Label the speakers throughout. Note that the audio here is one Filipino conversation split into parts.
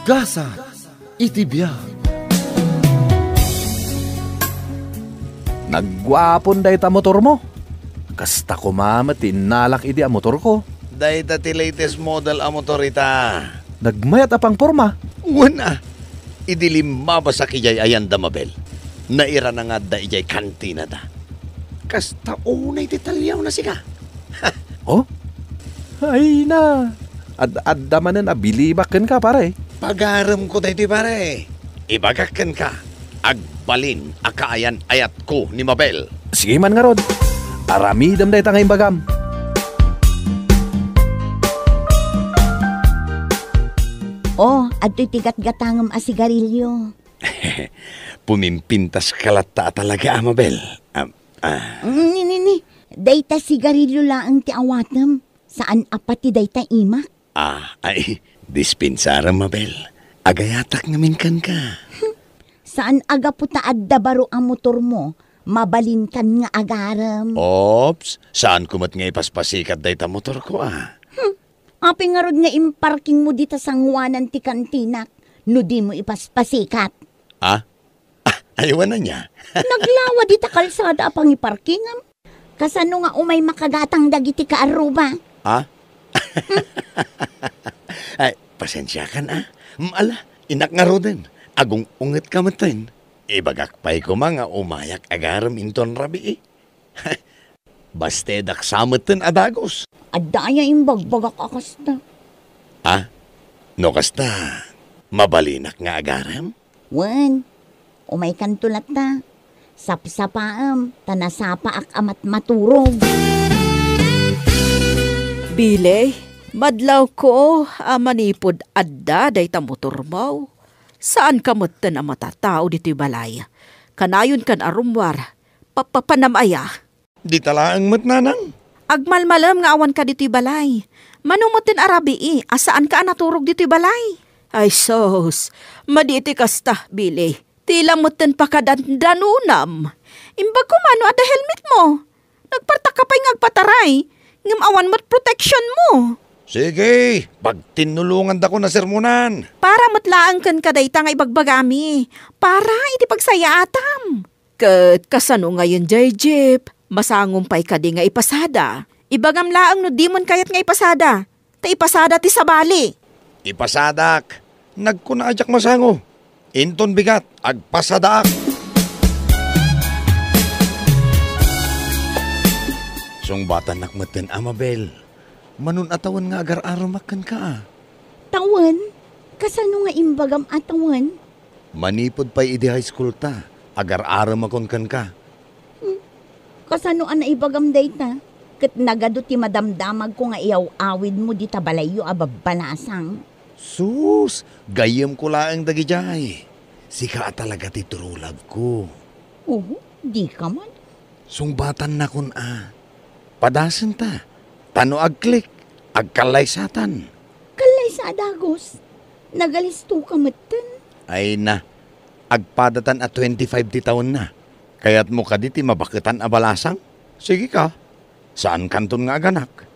Speaker 1: Gasa iti biag. Nagwapon day ta motor mo. Kasta ko mama tinalak idi ang motor ko.
Speaker 2: Day ta ti latest model ang motor ita.
Speaker 1: Nagmayat apang porma.
Speaker 2: Wala. Idilimma ba sa kijay ayan da mabel? Naira na nga da ijay kantina da. Kasta unay detalyaw na siya.
Speaker 1: Oh? Ay na. Adda manen abilibaken ka pare.
Speaker 2: Pagaram ko dahi pare. Ibagaken ka. Agbalin akaayan ayat ko ni Mabel.
Speaker 1: Sige man nga rod. Aramidam dahi tangay bagam.
Speaker 3: Oh, adto'y tigat-gatangam a sigarilyo.
Speaker 2: Pumimpintas kalata talaga, Mabel.
Speaker 3: Ni. Dayta sigarilyo laang ti awatam. Saan apati dayta imak?
Speaker 2: Ay, dispensara, Mabel. Agayatak ngamin kan ka.
Speaker 3: Saan aga puta adda baro ang motor mo? Mabalin kan nga agaram.
Speaker 2: Ops, saan kumat nga ipaspasikat dayta motor ko
Speaker 3: Api nga rod nga imparking mo dita sa ngwanan ti kantinak. No di mo ipaspasikat.
Speaker 2: Ayawan na niya.
Speaker 3: Naglawa dita kalsada apang iparkingam. Kasano nga umay makagatang dagiti ka aruba.
Speaker 2: Ay, pasensya ka na. Ala, inak nga rodin. Agong unget ka matin. Ibagakpay ko mga umayak agaram inton rabi Bastedak samaten adagos.
Speaker 3: Adaya imbagbagak akasta.
Speaker 2: No kasta, mabalinak nga agaram?
Speaker 3: Wen, umay kantulat ta. Sapsapaam, tanasapa ak amat maturog.
Speaker 4: Bile, madlaw ko manipod adda dayta motor mo. Saan ka moten ang matatao dito'y balay? Kanayon kan arumwar, papapanamaya.
Speaker 2: Di talaang matnanang.
Speaker 4: Agmalmalam nga awan ka dito'y balay. Manumutin arabi asaan ka naturog dito'y balay? Ay sos, maditi kasta, Bile. Tila moten pakadandanunam. Imbag ko mano ada helmet mo. Nagpartak ka pa'y ngagpataray. Ngam awan mo't protection mo.
Speaker 2: Sige, pagtinulungan da ko na sermonan.
Speaker 4: Para matlaang kan kadayta nga ibagbagami. Para iti pagsayatam. Kat kasano ngayon jay jeep. Masangumpay ka di nga ipasada. Ibagam laang no di mon kayat nga ipasada. Ta ipasada ti sabali.
Speaker 2: Ipasadak. Nagkunaadyak masango. Inton bigat, agpasadak. Sungbatan nakmaten, Amabel. Manun atawan nga agar-aramakan ka.
Speaker 3: Tawan? Kasano nga imbagam atawan?
Speaker 2: Manipod pa'y idi high school ta. Agar-aramakon kan ka.
Speaker 3: Kasano ang naibagam dayta? Kat nagado ti madamdamag ko nga iyaw-awid mo di tabalayo ababalasang.
Speaker 2: Sus, gayam ko laang dagijay. Sika talaga ti true love ko.
Speaker 3: Di ka man.
Speaker 2: Sungbatan na kun Padasan ta. Tano agklik. Agkalaysatan.
Speaker 3: Kalay sa adagos. Nagalisto ka maten.
Speaker 2: Ay na. Agpadatan at 25 ti taon na. Kaya't mo ka diti mabakitan abalasang? Sige ka. Saan kanton nga aganak?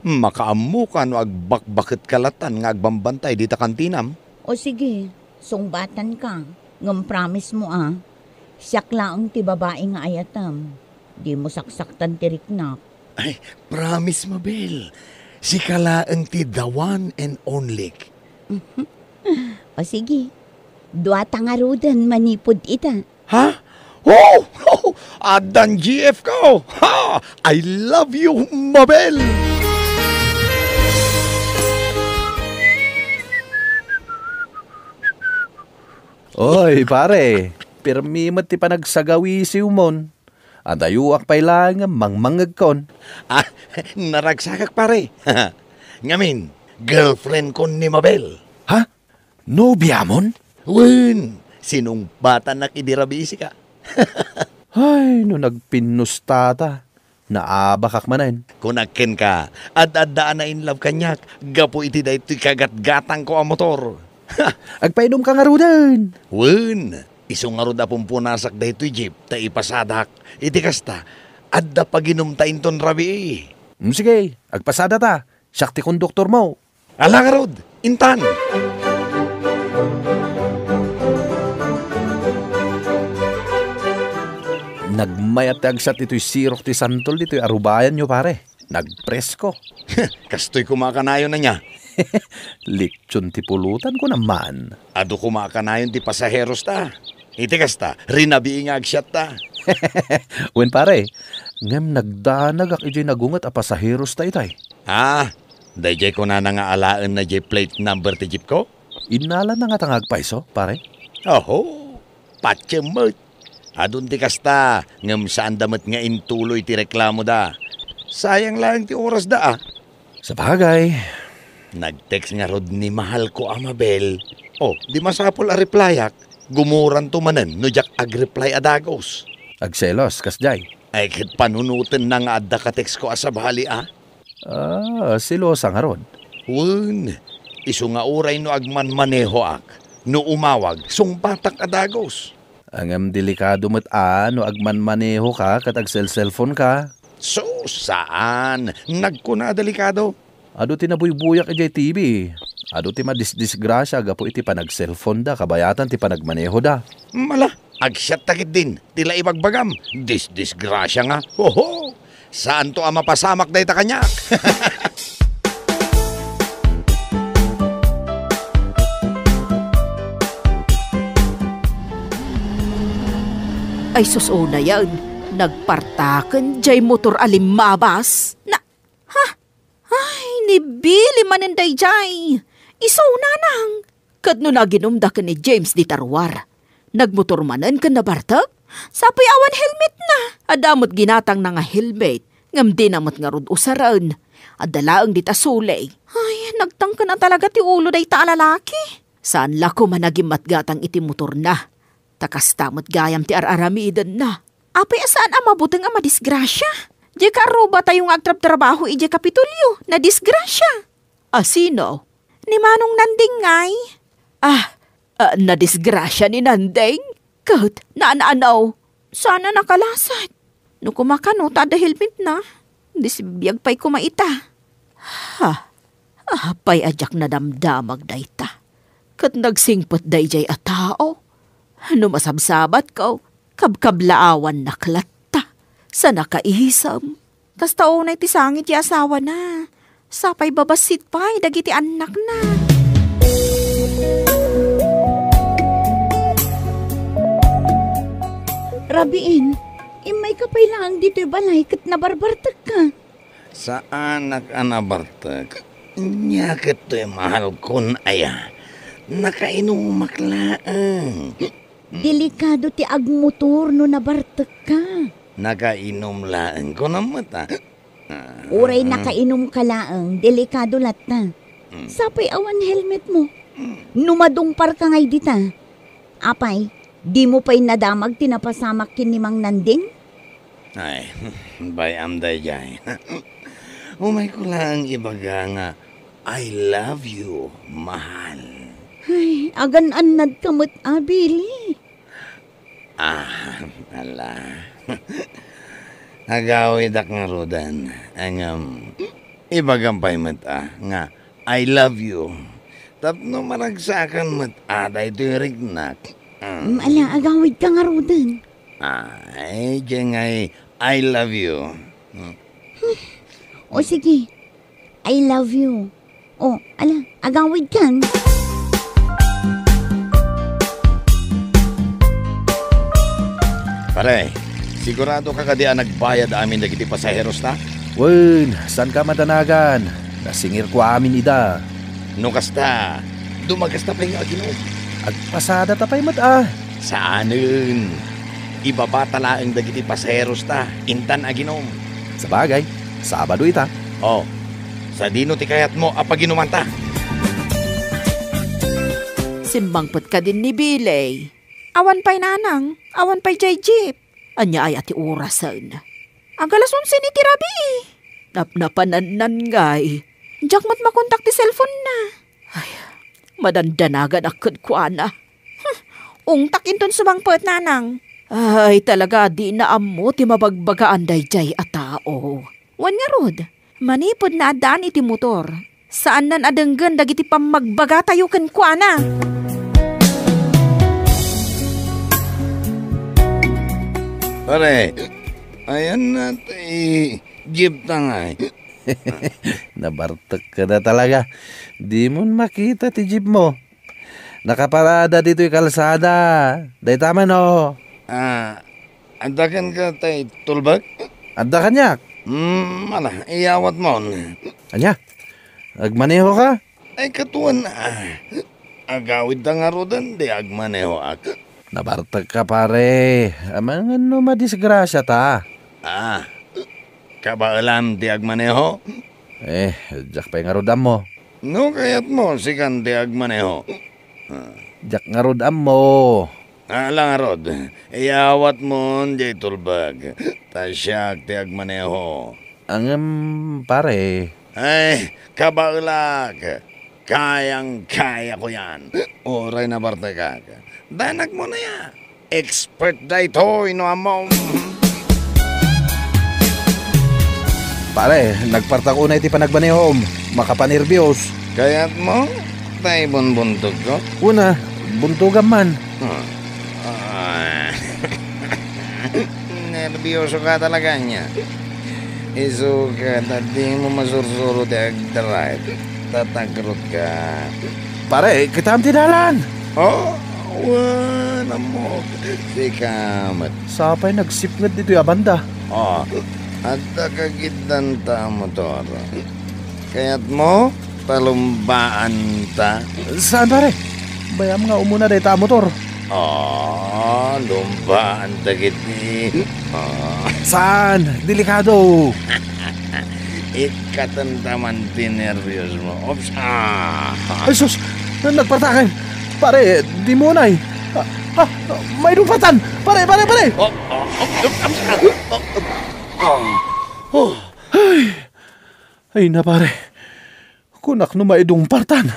Speaker 2: Makaamu ka no agbakbakit kalatan nga agbambantay dita kantinam.
Speaker 3: O sige, sungbatan ka. Ngam promise mo siyak laang ti babae nga ayatam. Di mo saksaktan ti riknak.
Speaker 2: Ay, promise, Mabel. Si kalaang ti the one and only.
Speaker 3: O sige, duwata nga rudan manipod ita.
Speaker 2: Ha? Oh! Adan GF ko! Ha! I love you, Mabel!
Speaker 1: Oy, pare. Pirmi mo ti panagsagawi si umon. Adayuak pa'y lang mangmangag kon.
Speaker 2: Naragsakak pare. Ngamin, girlfriend ko ni Mabel.
Speaker 1: Ha? Nobya mon?
Speaker 2: Win, sinong bata nakidirabisi ka?
Speaker 1: Ay, no nagpinustata. Naabakak manan.
Speaker 2: Kunakin ka, ad-addaan na in love kanyak. Gapo iti da ito'y kagat-gatang ko ang motor.
Speaker 1: Agpainom ka nga rudan.
Speaker 2: Win, isong nga ruda pumpunasak da ito'y jeep, ta ipasadak. Iti kasta, adda paginom ta inton rabi.
Speaker 1: Sige, agpasada ta. Siyak ti konduktor mo.
Speaker 2: Ala nga rod, intan.
Speaker 1: Nagmayat agsat ito'y sirok ti santol dito'y arubayan nyo pare. Nagpresko.
Speaker 2: Kastoy kumakanayon na niya.
Speaker 1: Lechon ti pulutan ko naman.
Speaker 2: Ado kumakanayon ti pasaheros ta. Iti kasta, rinabi nga agsyat ta.
Speaker 1: Wen pare, ngem nagdanag ak ijay nagungat a pasaheros ta itay.
Speaker 2: Dayjay ko na nga alaan na jay plate number ti jeep ko?
Speaker 1: Inala na nga tangag paiso, pare.
Speaker 2: Oho, patsyemot. Adun ti kasta, ngem saan damat nga intuloy ti reklamo da. Sayang lang ti oras da
Speaker 1: Sa bagay.
Speaker 2: Nag-text nga rod ni mahal ko Amabel. Di masapol a replyak. Gumuran to manen, no jak ag-reply adagos.
Speaker 1: Agselos, kasjay.
Speaker 2: Ay kit panunutin na nga adda ka text ko asabali
Speaker 1: Silosa nga rod.
Speaker 2: Wun, iso nga uray no agman maneho ak. No umawag, sungpatak adagos.
Speaker 1: Angam delikado mo't no agman maneho ka kat cellphone ka.
Speaker 2: So, saan? Nagkuna delikado.
Speaker 1: Ado ti nabuybuyak ijay TV. Ado ti madisgrasya gapo iti panag-cellphone da, kabayatan ti panagmaneho da.
Speaker 2: Mala, agsyat takit din. Tila ibagbagam. Disgrasya nga. Oho, saan to ang mapasamak da ita kanyak?
Speaker 4: Ay susuna yan. Nagpartakan jay motor alimabas. Ay, nibili maninday jay. Isuna nang. Kadno na ginumda ka ni James di tarwar. Nagmotor manan ka na bartag. Sapay awan helmet na. Adamot ginatang na nga helmet. Ngam di namot nga rod usaran. Adalaang di tasulay. Ay, nagtangka na talaga ti ulo day ta lalaki. Saan lako managimat gatang iti motor na. Takastamot gayam ti araramidan na. Apay asaan ang mabutang ang madisgrasya? Di karuba tayong agtrab-trabaho ije kapitulyo na disgrasya. Sino? Ni Manong Nanding ngay. Na disgrasya ni Nanding? Kat, naanaanaw. Sana nakalasat. No kumakano, tada helmet na. Disibiyag pa'y kumaita. Apay ajak na damdamag dayta. Kat nagsingpot dayjay a tao. No masabsabat ko, kabkablaawan naklatta. Sa nakaihisam. Tas taonay ti sangit ti asawa na. Sapay babasit pa'y dagiti anak na.
Speaker 3: Rabiin, imay kapay lang dito'y balay kat nabarbartag ka.
Speaker 2: Saan nakanabartag? Nyakit to'y mahal kun aya. Nakainumak laang.
Speaker 3: Delikado ti agmotor no nabartag ka.
Speaker 2: Nakainom laang ko na mata.
Speaker 3: Uray nakainom ka laang, delikado lata. Sapay awan helmet mo. Numadungpar ka ngay dita. Apay, di mo pa'y nadamag tinapasamak kin ni Mang Nanding?
Speaker 2: Ay, bayam day jay. Umay ko lang ibaga nga, I love you, mahal.
Speaker 3: Ay, agan-anad kamot abili.
Speaker 2: Ala. Agawid ak nga rodan. Ang ibagang pa'y mata nga, I love you. Tapno maragsakan mata, da ito'y rignak.
Speaker 3: Ala, agawid ka nga rodan.
Speaker 2: Ay, dyan ngay, I love you.
Speaker 3: O sige, I love you. O, ala, agawid kan.
Speaker 2: Pare, sigurado ka kadi nagbayad amin dagiti pasaheros ta?
Speaker 1: Wen, saan ka matanagan? Nasingir ko amin ida.
Speaker 2: No kasta, dumagasta pa yung aginom.
Speaker 1: Agpasada tapay
Speaker 2: Saanin? Ibabata laang dagiti pasaheros ta, intan aginom.
Speaker 1: Sa bagay, Sabado ita.
Speaker 2: Sa dino ti kayat mo apaginuman ta.
Speaker 4: Simbangpot ka din ni Bilay. Awan pa'y nanang, awan pa'y jay jeep. Anya ay ati orasan. Agalas 11 ni tirabi. Napnapanan ngay. Diyak mat makontak ti cellphone na. Ay, madandanagan akad ko ana. Ungtak inton sumangpot nanang. Ay, talaga di na amo ti mabagbagaan day jay a tao. Wan nga rod, manipod na adaan iti motor. Saan nan adenggan dagiti pamagbaga tayo ken kuana.
Speaker 2: Pare, ayan na jeep tangay.
Speaker 1: Nabartak ka na talaga. Di mo makita ti jeep mo. Nakaparada dito yung kalsada. Day tama no.
Speaker 2: Andakan ka tay tulbag?
Speaker 1: Anda ka niya.
Speaker 2: Iyawat mo.
Speaker 1: Anya? Agmaneho ka?
Speaker 2: Ay katuan na. Agawid na nga rodan, di agmaneho ak.
Speaker 1: Nabartak ka pare. Amang ano madisgrasya ta.
Speaker 2: Kabaalam di agmaneho?
Speaker 1: Jak pa yung rodam mo.
Speaker 2: No, kayat mo, sikan di agmaneho.
Speaker 1: Jak nga rodam mo.
Speaker 2: Lang rod, iyawat mo di tulbag. Tasyak di agmaneho.
Speaker 1: Pare.
Speaker 2: Ay, kabaalak. Kayang-kaya ko yan. Oray na bartakak. Danak mo na yan. Expert da ito, inuamom.
Speaker 1: Pare, nagpartak una iti panagbanehom. Makapanirbyos.
Speaker 2: Kaya't mo, tayo bunbuntog ko.
Speaker 1: Una, buntugan man.
Speaker 2: Nervyoso ka talaga niya. Isukat at di mo masursuro di agdrive. Tatagrot ka.
Speaker 1: Pare, kita ang tinalan.
Speaker 2: Wala mo. Sikamat.
Speaker 1: Sapay nagsipngad dito yung banda.
Speaker 2: At nakagitan ta motor. Kaya't mo, talumbaan ta.
Speaker 1: Saan pare? Bayam nga umuna day ta motor.
Speaker 2: Lumbaan ta giti.
Speaker 1: Saan? Delikado.
Speaker 2: Ikatantaman tinervyos mo. Ops.
Speaker 1: Ay sus, nagpartakan. Pare, di mo na may dumpatan. Pare. Ay na pare. Kunak no may dumpartan.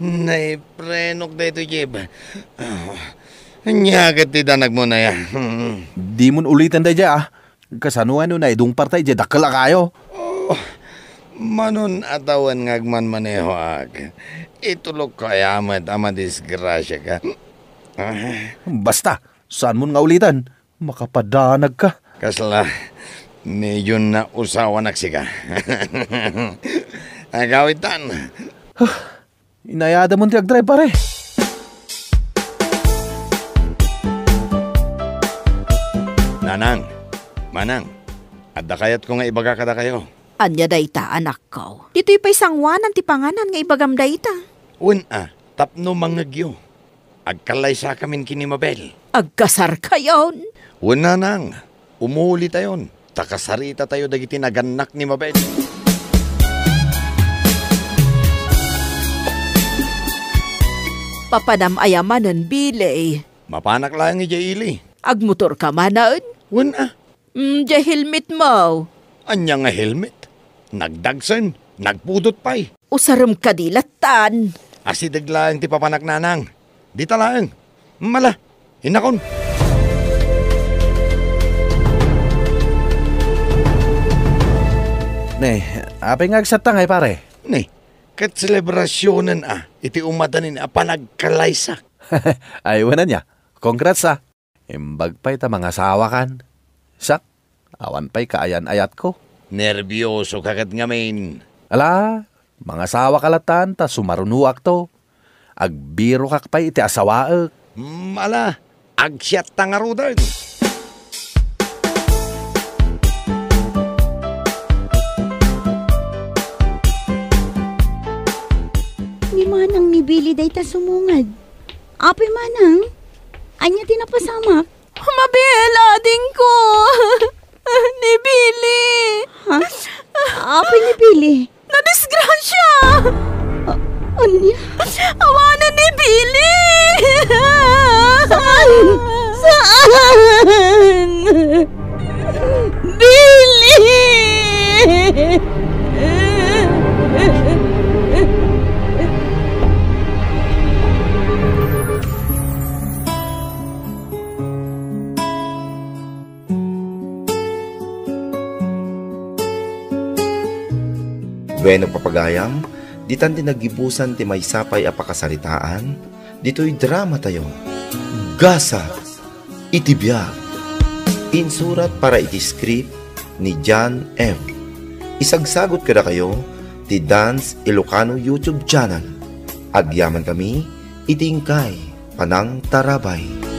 Speaker 2: Naiprenok na ito, Jeb. Nyagat ti danag mo na yan.
Speaker 1: Di mo ulitan day dya Kasanuan no na dumpartay dya dakala kayo.
Speaker 2: Manon atawan ngagman maneho ag. Itulog kayamat ama disgrasya ka.
Speaker 1: Basta, saan mo nga ulitan? Makapadanag ka.
Speaker 2: Kasla, medyo na usawa nagsika. Agawitan.
Speaker 1: Inayada mo ti agdrive pare.
Speaker 2: Manang, adda kayat ko nga ibaga kada kayo.
Speaker 4: Anya dayta, anak ko. Dito'y pa'y sangwanan ti panganan nga ibagam dayta.
Speaker 2: Tapno mangagyo. Agkalay sa kamin kini Mabel.
Speaker 4: Agkasar kayon.
Speaker 2: Nang, umuhuli tayon. Takasarita tayo dagiti naganak ni Mabel.
Speaker 4: Papanam ayamanan bilay.
Speaker 2: Mapanak lang ni Jaili.
Speaker 4: Agmotor ka manaon. Diya helmet mo.
Speaker 2: Anya nga helmet. Nagdagsan, nagpudot pa'y.
Speaker 4: Usaram kadilatan.
Speaker 2: Asidag lang ti papanak nanang. Di talang. Mala, hinakon.
Speaker 1: Ne, apay nga agsatang ay pare.
Speaker 2: Ne, kat selebrasyonan iti umadanin panagkalaysa.
Speaker 1: Aywan na niya. Congrats Imbag pa'y ta mga sawakan. Sak, awan pa'y kaayan-ayat ko.
Speaker 2: Nervyoso kagat nga main.
Speaker 1: Ala, mga sawa kalatan ta sumarunuak to. Agbiro kak pa'y iti asawaak.
Speaker 2: Ala, agsyat tangarudan.
Speaker 3: Ni manang nibili day ta sumungad. Apay manang, anya tinapasamak.
Speaker 4: Mabel, ading ko. Nibili.
Speaker 3: Ha? Apay nibili?
Speaker 4: Nadisgrasya.
Speaker 3: Anya?
Speaker 4: Awanan nibili.
Speaker 3: Saan? Billy!
Speaker 5: Bueno papagayam, ditan ti nagibusan ti may sapay apakasaritaan, dito'y drama tayo. Gasa iti biyag. Insurat para iti script ni John M. Isagsagot kada kayo ti Dance Ilocano YouTube channel. Agyaman kami, itingkay, panang tarabay.